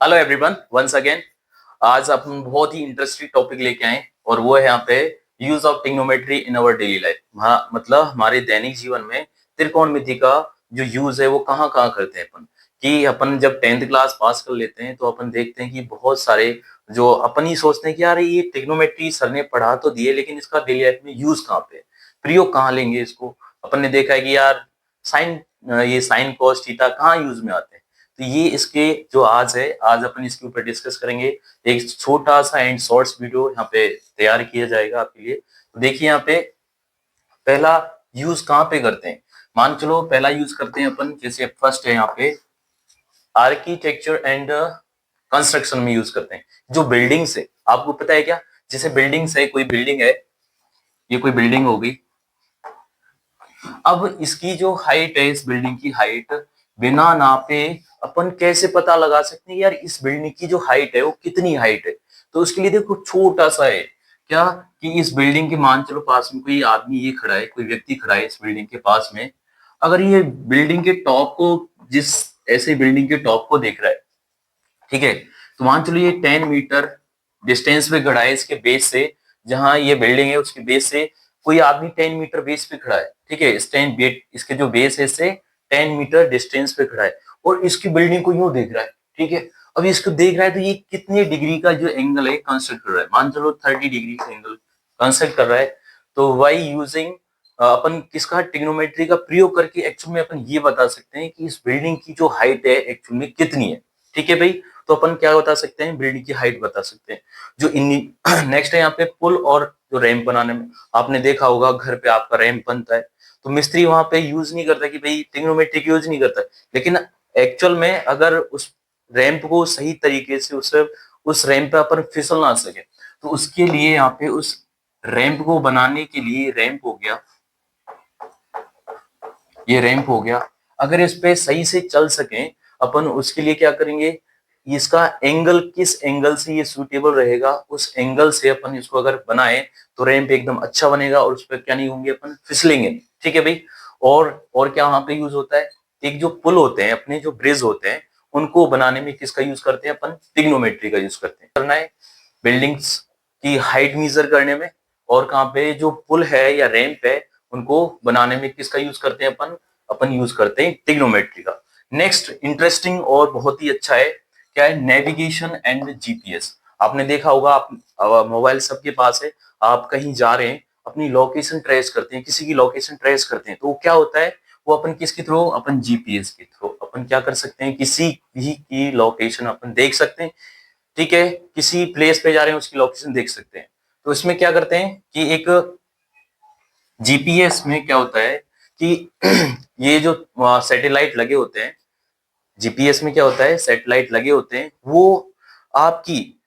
Hello everyone, once again. आज अपन बहुत ही interesting topic लेके आए और वो है यहाँ पे use of trigonometry in our daily life. मतलब हमारे दैनिक जीवन में त्रिकोणमिति का जो यूज है वो कहाँ कहाँ करते हैं अपन। कि अपन जब 10th क्लास पास कर लेते हैं तो अपन देखते हैं कि बहुत सारे जो अपन ही सोचते हैं कि यार ये ट्रिग्नोमेट्री सर ने पढ़ा तो दिए, लेकिन इसका डेली लाइफ में यूज कहाँ पे है, प्रयोग कहाँ लेंगे इसको। अपन ने देखा है कि यार साइन, ये साइन कॉस थीटा कहाँ यूज में आते हैं। तो ये इसके जो आज अपन इसके ऊपर डिस्कस करेंगे। एक छोटा सा एंड शॉर्ट्स वीडियो यहाँ पे तैयार किया जाएगा आपके लिए। तो देखिए यहाँ पे पहला यूज कहाँ पे करते हैं। मान चलो पहला यूज करते हैं अपन, जैसे फर्स्ट है यहाँ पे आर्किटेक्चर एंड कंस्ट्रक्शन में यूज करते हैं। जो बिल्डिंग्स है, आपको पता है क्या, जैसे बिल्डिंग्स है, कोई बिल्डिंग है, ये कोई बिल्डिंग हो गई। अब इसकी जो हाइट है, इस बिल्डिंग की हाइट बिना नापे अपन कैसे पता लगा सकते हैं यार इस बिल्डिंग की जो हाइट है वो कितनी हाइट है। तो उसके लिए देखो छोटा सा है क्या, कि इस बिल्डिंग के मान चलो पास में कोई आदमी ये खड़ा है, कोई व्यक्ति खड़ा है इस बिल्डिंग के पास में। अगर ये बिल्डिंग के टॉप को, जिस ऐसे बिल्डिंग के टॉप को देख रहा है, ठीक है, तो मान चलो ये 10 मीटर डिस्टेंस पे खड़ा है इसके बेस से। जहां ये बिल्डिंग है उसके बेस से कोई आदमी 10 मीटर बेस पे खड़ा है, ठीक है। इस 10 इसके जो बेस है इससे 10 मीटर डिस्टेंस पे खड़ा है और इसकी बिल्डिंग को यूं देख रहा है, ठीक है। अब इसको देख रहा है तो ये कितने डिग्री का जो एंगल है कंस्ट्रक्ट कर रहा है, मान चलो 30 डिग्री का एंगल कंस्ट्रक्ट कर रहा है। तो वाई यूजिंग अपन किसका, ट्रिग्नोमेट्री का प्रयोग करके एक्चुअल में अपन ये बता सकते हैं कि इस बिल्डिंग की जो हाइट है एक्चुअल में कितनी है, ठीक है भाई। तो अपन क्या बता सकते हैं, बिल्डिंग की हाइट बता सकते हैं। जो इन नेक्स्ट है यहाँ पे पुल और जो रैंप बनाने में, आपने देखा होगा घर पे आपका रैंप बनता है तो मिस्त्री वहां पे यूज नहीं करता कि भाई ट्रिग्नोमेट्रिक यूज नहीं करता, लेकिन एक्चुअल में अगर उस रैंप को सही तरीके से उस रैंप पे अपन फिसल ना सके तो उसके लिए यहाँ पे उस रैंप को बनाने के लिए, रैंप हो गया, ये रैंप हो गया, अगर इस पे सही से चल सके अपन उसके लिए क्या करेंगे, इसका एंगल किस एंगल से ये सूटेबल रहेगा उस एंगल से अपन इसको अगर बनाए तो रैंप एकदम अच्छा बनेगा और उस पर क्या नहीं होंगे, अपन फिसलेंगे नहीं, ठीक है भाई। और क्या वहां पे यूज होता है, एक जो पुल होते हैं अपने, जो ब्रिज होते हैं, उनको बनाने में किसका यूज करते हैं अपन, ट्रिग्नोमेट्री का यूज करते हैं। करना है बिल्डिंग्स की हाइट मेजर करने में, और कहाँ पे जो पुल है या रैंप है उनको बनाने में किसका यूज करते हैं अपन, अपन यूज करते हैं ट्रिग्नोमेट्री का। नेक्स्ट इंटरेस्टिंग और बहुत ही अच्छा है, क्या है, नेविगेशन एंड जीपीएस। आपने देखा होगा, आप मोबाइल सबके पास है, आप कहीं जा रहे हैं अपनी लोकेशन ट्रेस करते हैं, किसी की लोकेशन ट्रेस करते हैं तो वो क्या होता है, वो अपन किसके थ्रू, अपन जीपीएस के थ्रू अपन क्या कर सकते हैं, किसी भी की लोकेशन अपन देख सकते हैं, ठीक है। किसी प्लेस पे जा रहे हैं उसकी लोकेशन देख सकते हैं। तो इसमें क्या करते हैं कि एक जीपीएस में क्या होता है कि ये जो सैटेलाइट लगे होते हैं, जीपीएस में क्या होता है, सैटेलाइट लगे होते हैं, वो आपकी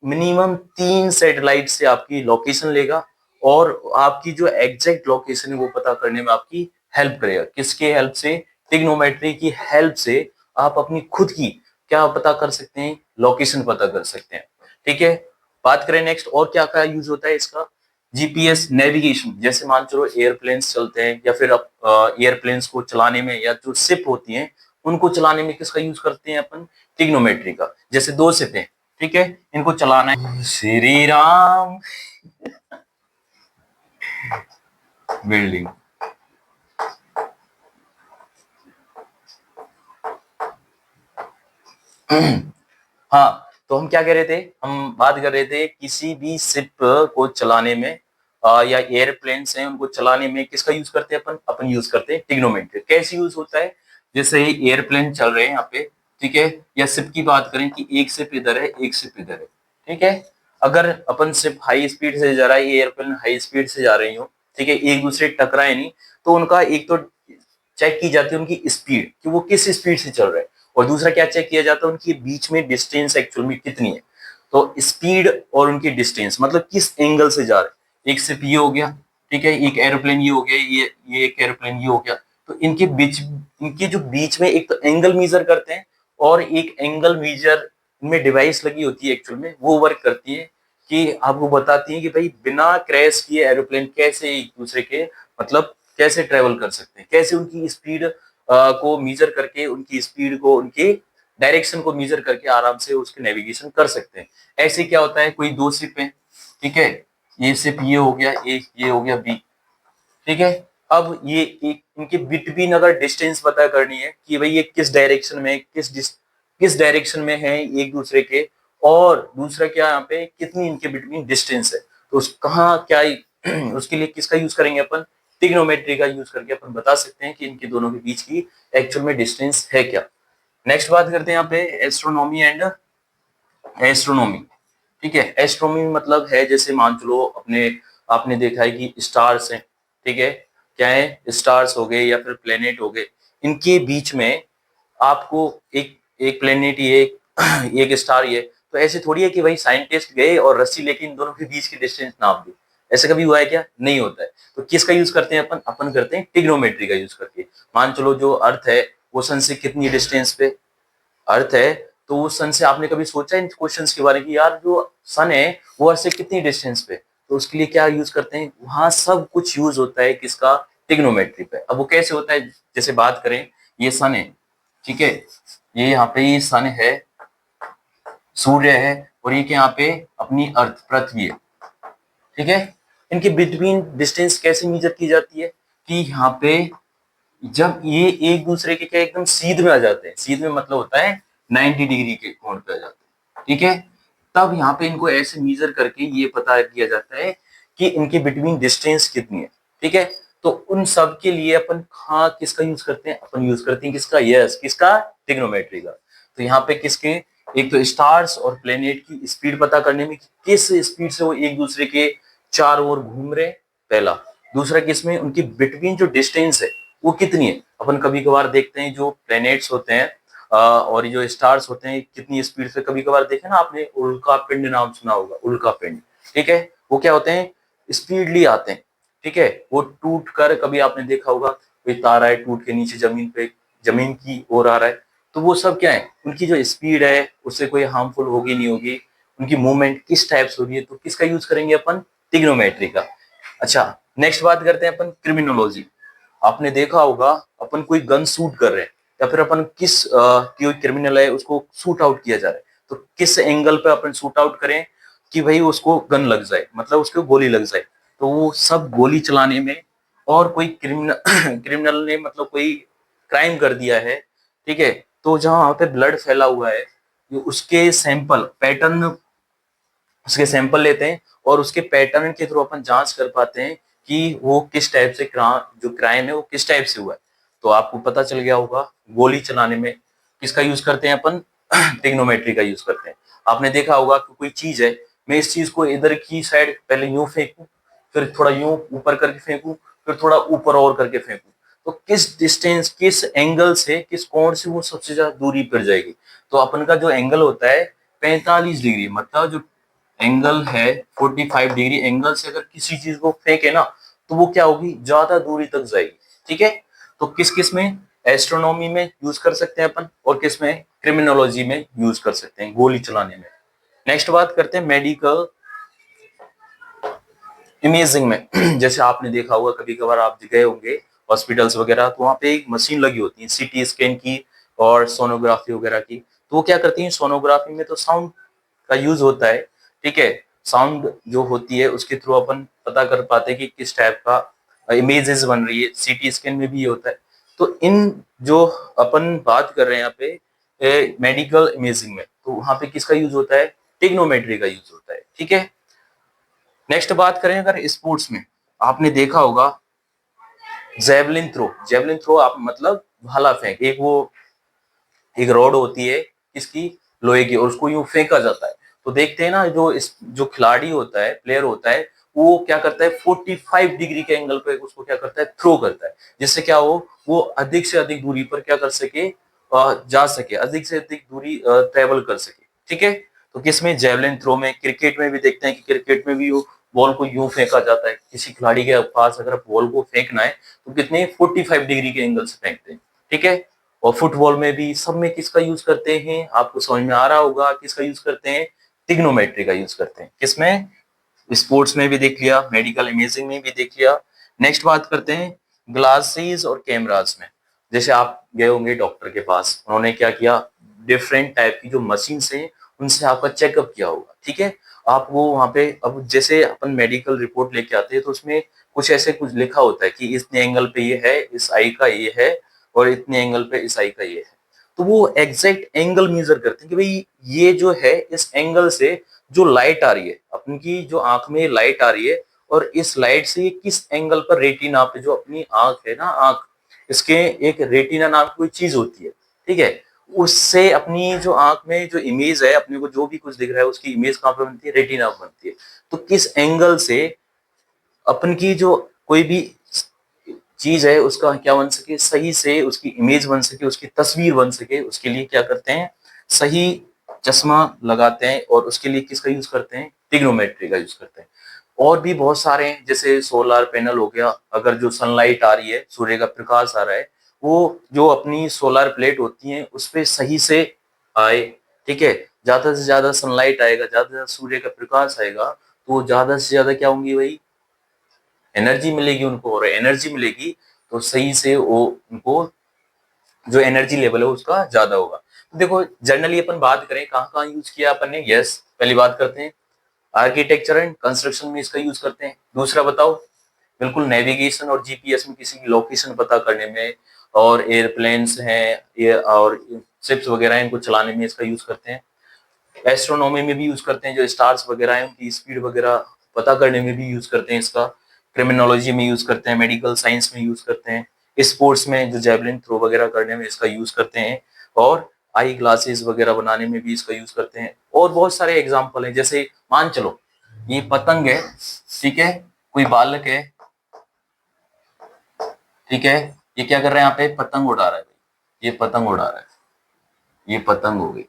मिनिमम 3 सैटेलाइट से आपकी लोकेशन लेगा और आपकी जो एग्जैक्ट लोकेशन है वो पता करने में आपकी हेल्प करेगा। किसके हेल्प से, ट्रिग्नोमेट्री की हेल्प से आप अपनी खुद की क्या पता कर सकते हैं, लोकेशन पता कर सकते हैं, ठीक है। बात करें नेक्स्ट और क्या क्या यूज होता है इसका, जीपीएस नेविगेशन, जैसे मान चलो एयरप्लेन्स चलते हैं या फिर एयरप्लेन्स को चलाने में, या जो शिप होती हैं उनको चलाने में किसका यूज करते हैं अपन, ट्रिग्नोमेट्री का। जैसे 2 शिप हैं, ठीक है, इनको चलाना है, श्री राम बिल्डिंग। हाँ, तो हम क्या कह रहे थे, हम बात कर रहे थे किसी भी शिप को चलाने में या एयरप्लेन्स हैं उनको चलाने में किसका यूज करते हैं अपन, अपन यूज करते हैं ट्रिग्नोमेट्री। कैसे यूज होता है, जैसे एयरप्लेन चल रहे हैं यहाँ पे, ठीक है, या शिप की बात करें कि एक शिप इधर है एक शिप इधर है, ठीक है। अगर अपन शिप हाई स्पीड से जा रहा है, एयरप्लेन हाई स्पीड से जा रही हो, ठीक है, एक दूसरे टकराए नहीं, तो उनका एक तो चेक की जाती है उनकी स्पीड कि वो किस स्पीड से चल रहे हैं, और दूसरा क्या चेक किया जाता है, उनकी बीच में डिस्टेंस एक्चुअल में कितनी है। तो स्पीड और उनकी डिस्टेंस मतलब किस एंगल से जा रहे हैं, एक सिर्फ ये हो गया, ठीक है, एक एरोप्लेन ये हो गया, ये एक एरोप्लेन ये हो गया। तो इनके बीच, इनके जो बीच में एक तो एंगल मेजर करते हैं और एक एंगल मेजर इनमें डिवाइस लगी होती है एक्चुअल में, वो वर्क करती है कि आपको बताती है कि भाई बिना क्रैश किए एरोप्लेन कैसे एक दूसरे के, मतलब कैसे ट्रेवल कर सकते हैं, कैसे उनकी स्पीड को मेजर करके उनकी स्पीड को, उनके डायरेक्शन को मेजर करके आराम से उसके नेविगेशन कर सकते हैं। ऐसे क्या होता है, कोई दो शिप है, ठीक है, ये शिप ये हो गया ए, ये हो गया बी, ठीक है। अब ये एक इनके बिटवीन अगर डिस्टेंस पता करनी है कि भाई ये किस डायरेक्शन में किस डायरेक्शन में है एक दूसरे के, और दूसरा क्या यहाँ पे कितनी इनके बिटवीन डिस्टेंस है, तो उस कहाँ क्या उसके लिए किसका यूज करेंगे अपन, ट्रिग्नोमेट्री का यूज करके अपन बता सकते हैं कि इनके दोनों के बीच की एक्चुअल में डिस्टेंस है क्या। नेक्स्ट बात करते हैं यहाँ पे एस्ट्रोनॉमी एंड एस्ट्रोनॉमी, ठीक है। एस्ट्रोनॉमी मतलब है जैसे मान चलो अपने आपने देखा है कि स्टार्स हैं, ठीक है, क्या है, स्टार्स हो गए या फिर प्लेनेट हो गए, इनके बीच में आपको एक एक प्लेनेट ये एक स्टार ये, तो ऐसे थोड़ी है कि भाई साइंटिस्ट गए और रस्सी लेके इन दोनों के बीच की डिस्टेंस नाप दी, ऐसे कभी हुआ है क्या, नहीं होता है। तो किसका यूज करते हैं अपन, अपन करते हैं ट्रिग्नोमेट्री का यूज करके। मान चलो जो अर्थ है वो सन से कितनी डिस्टेंस पे अर्थ है, तो वो सन से आपने कभी सोचा इन क्वेश्चंस के बारे में कि यार जो सन है वो अर्थ से कितनी डिस्टेंस पे, तो उसके लिए क्या यूज करते हैं, वहां सब कुछ यूज होता है किसका, ट्रिग्नोमेट्री पे। अब वो कैसे होता है, जैसे बात करें ये सन है, ठीक है, ये यहाँ पे ये सन है, सूर्य है, और ये क्या यहाँ पे अपनी अर्थ पृथ्वी है, ठीक है। इनके बिटवीन डिस्टेंस कैसे मेजर की जाती है कि यहाँ पे जब ये एक दूसरे के क्या एकदम सीध में आ जाते हैं, सीध में मतलब होता है 90 डिग्री के कोण पे आ जाते हैं, ठीक है, तब यहाँ पे इनको ऐसे मेजर करके ये पता किया जाता है कि इनके बिटवीन डिस्टेंस कितनी है, ठीक है। तो उन सब के लिए अपन हाँ किसका यूज करते हैं, अपन यूज करते हैं किसका, यस किसका, ट्रिग्नोमेट्री का। तो यहाँ पे किसके, एक तो स्टार्स और प्लेनेट की स्पीड पता करने में किस स्पीड से वो एक दूसरे के चारों ओर घूम रहे, पहला। दूसरा किसमें उनकी बिटवीन जो डिस्टेंस है वो कितनी है, अपन कभी कभार देखते हैं जो प्लैनेट्स होते हैं और जो स्टार्स होते हैं कितनी स्पीड से, कभी कभार देखे ना आपने, उल्का पिंड नाम सुना होगा, उल्का पिंड, ठीक है, वो क्या होते हैं, स्पीडली आते हैं, ठीक है, वो टूट कर, कभी आपने देखा होगा कोई तारा है टूट के नीचे जमीन पे, जमीन की ओर आ रहा है, तो वो सब क्या है, उनकी जो स्पीड है उससे कोई हार्मफुल होगी नहीं होगी, उनकी मूवमेंट किस टाइप से हो रही है, तो किसका यूज करेंगे अपन, ट्रिग्नोमेट्री का। अच्छा, नेक्स्ट बात करते हैं अपन क्रिमिनोलॉजी। आपने देखा होगा अपन कोई गन शूट कर रहे हैं या फिर अपन कोई क्रिमिनल है उसको शूट आउट किया जा रहा है, तो किस एंगल पे अपन शूट आउट करें कि भाई उसको गन लग जाए, मतलब उसको गोली लग जाए। तो वो सब गोली चलाने में, और कोई क्रिमिनल क्रिमिनल ने मतलब कोई क्राइम कर दिया है, ठीक है, तो जहां वहां पे ब्लड फैला हुआ है, उसके सैंपल पैटर्न, उसके सैंपल लेते हैं और उसके पैटर्न के थ्रू अपन जांच कर पाते हैं कि वो किस टाइप से जो क्राइम है वो किस टाइप से हुआ है। तो आपको पता चल गया होगा गोली चलाने में किसका यूज करते हैं अपन, ट्रिग्नोमेट्री का यूज करते हैं। आपने देखा होगा कि कोई चीज है, मैं इस चीज को इधर की साइड पहले यूं फेंकूं, फिर थोड़ा यूं ऊपर करके फेंकूं, फिर थोड़ा ऊपर और करके फेंकूं, तो किस डिस्टेंस किस एंगल से किस कोण से वो सबसे ज्यादा दूरी पर जाएगी। तो अपन का जो एंगल होता है 45 डिग्री, मतलब जो एंगल है 45 डिग्री एंगल से अगर किसी चीज को फेंके ना, तो वो क्या होगी, ज्यादा दूरी तक जाएगी, ठीक है। तो किस किस में, एस्ट्रोनॉमी में यूज कर सकते हैं अपन, और किस में, क्रिमिनोलॉजी में यूज कर सकते हैं, गोली चलाने में। नेक्स्ट बात करते हैं मेडिकल इमेजिंग में। जैसे आपने देखा होगा कभी कभार आप गए होंगे हॉस्पिटल्स वगैरह, तो वहां पे एक मशीन लगी होती है सीटी स्कैन की और सोनोग्राफी वगैरह की। तो वो क्या करती है, सोनोग्राफी में तो साउंड का यूज होता है, ठीक है, साउंड जो होती है उसके थ्रू अपन पता कर पाते हैं कि किस टाइप का इमेजेस बन रही है, सीटी स्कैन में भी ये होता है। तो इन जो अपन बात कर रहे हैं यहाँ पे मेडिकल इमेजिंग में, तो वहां पे किसका यूज होता है, ट्रिग्नोमेट्री का यूज होता है, ठीक है। नेक्स्ट बात करें अगर स्पोर्ट्स में, आपने देखा होगा जेवलिन थ्रो, जेवलिन थ्रो आप मतलब भाला फेंक, एक वो एक रॉड होती है इसकी लोहे की, और उसको यूं फेंका जाता है। तो देखते हैं ना जो खिलाड़ी होता है, प्लेयर होता है, वो क्या करता है 45 डिग्री के एंगल पे उसको क्या करता है, थ्रो करता है, जिससे क्या हो वो अधिक से अधिक दूरी पर क्या कर सके, जा सके, अधिक से अधिक दूरी ट्रेवल कर सके, ठीक है। तो किसमें, जेवलिन थ्रो में। क्रिकेट में भी देखते हैं कि क्रिकेट में भी वो बॉल को यूं फेंका जाता है, किसी खिलाड़ी के पास अगर बॉल को फेंकना है तो कितने 45 डिग्री के एंगल से फेंकते हैं, ठीक है। और फुटबॉल में भी, सब में किसका यूज करते हैं, आपको समझ में आ रहा होगा किसका यूज करते हैं, ट्रिग्नोमेट्री का यूज करते हैं। किसमें, स्पोर्ट्स में भी देख लिया, मेडिकल इमेजिंग में भी देख लिया। नेक्स्ट बात करते हैं ग्लासेस और कैमरास में। जैसे आप गए होंगे डॉक्टर के पास, उन्होंने क्या किया, डिफरेंट टाइप की जो मशीन्स हैं उनसे आपका चेकअप किया होगा, ठीक है। आपको वहां पे, अब जैसे अपन मेडिकल रिपोर्ट लेके आते हैं तो उसमें कुछ ऐसे कुछ लिखा होता है कि इतने एंगल पे ये है, इस आई का ये है, और इतने एंगल पे इस आई का ये है। तो वो एग्जैक्ट एंगल मेजर करते हैं कि भाई ये जो है इस एंगल से जो लाइट आ रही है, अपनी की जो आंख में लाइट आ रही है, और इस लाइट से ये किस एंगल पर रेटिना पे, जो अपनी आंख है ना, आंख, इसके एक रेटिना नाम की कोई चीज होती है, ठीक है, उससे अपनी जो आंख में जो इमेज है, अपने को जो भी कुछ दिख रहा है उसकी इमेज कहाँ पे बनती है, रेटिना पे बनती है। तो किस एंगल से अपन की जो कोई भी चीज है उसका क्या बन सके, सही से उसकी इमेज बन सके, उसकी तस्वीर बन सके, उसके लिए क्या करते हैं, सही चश्मा लगाते हैं, और उसके लिए किसका यूज करते हैं, ट्रिग्नोमेट्री का यूज करते हैं। और भी बहुत सारे हैं, जैसे सोलर पैनल हो गया, अगर जो सनलाइट आ रही है, सूर्य का प्रकाश आ रहा है, वो जो अपनी सोलर प्लेट होती है उस पर सही से आए, ठीक है। ज्यादा से ज्यादा सनलाइट आएगा, ज्यादा से ज्यादा सूर्य का प्रकाश आएगा, तो ज्यादा से ज्यादा क्या होंगी भाई, एनर्जी मिलेगी उनको, और एनर्जी मिलेगी तो सही से वो उनको जो एनर्जी लेवल है उसका ज्यादा होगा। तो देखो जनरली अपन बात करें कहाँ कहाँ यूज किया अपन ने, यस पहली बात करते हैं आर्किटेक्चर एंड कंस्ट्रक्शन में इसका यूज करते हैं। दूसरा बताओ, बिल्कुल नेविगेशन और जीपीएस में किसी की लोकेशन पता करने में, और एयरप्लेन्स हैं ये और शिप्स वगैरह हैं, इनको चलाने में इसका यूज करते हैं। एस्ट्रोनॉमी में भी यूज करते हैं, जो स्टार्स वगैरह हैं उनकी स्पीड वगैरह पता करने में भी यूज करते हैं इसका। क्रिमिनोलॉजी में यूज करते हैं, मेडिकल साइंस में यूज करते हैं, स्पोर्ट्स में जो जेवलिन थ्रो वगैरह करने में इसका यूज करते हैं, और आई ग्लासेस वगैरह बनाने में भी इसका यूज करते हैं। और बहुत सारे एग्जाम्पल हैं, जैसे मान चलो ये पतंग है, ठीक है, कोई बालक है, ठीक है, ये क्या कर रहा है, यहाँ पे पतंग उड़ा रहा है, ये पतंग उड़ा रहा है, ये पतंग हो गई,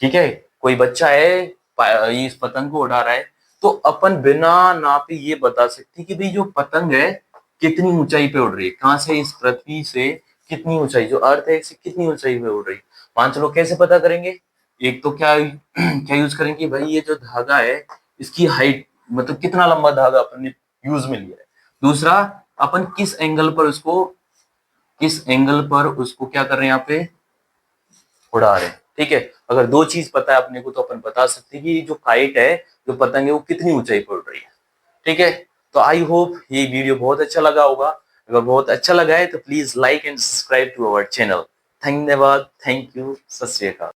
ठीक है। कोई बच्चा है, ये इस पतंग को उड़ा रहा है, तो अपन बिना नापे ये बता सकते कि भाई जो पतंग है कितनी ऊंचाई पे उड़ रही है, कहां से, इस पृथ्वी से कितनी ऊंचाई, जो अर्थ है इससे कितनी ऊंचाई पे उड़ रही है। मान चलो कैसे पता करेंगे, एक तो क्या क्या यूज करेंगे भाई, ये जो धागा है इसकी हाइट, मतलब कितना लंबा धागा अपन ने यूज में लिया है। दूसरा, अपन किस एंगल पर उसको, किस एंगल पर उसको क्या कर रहे हैं, यहाँ पे उड़ा रहे हैं, ठीक है। अगर दो चीज पता है अपने को तो अपन बता सकते हैं कि जो काइट है, जो पतंग है, वो कितनी ऊंचाई पर उड़ रही है, ठीक है। तो आई होप ये वीडियो बहुत अच्छा लगा होगा। अगर बहुत अच्छा लगा है तो please like and subscribe to our channel. धन्यवाद, थैंक यू, सत श्री अकाल।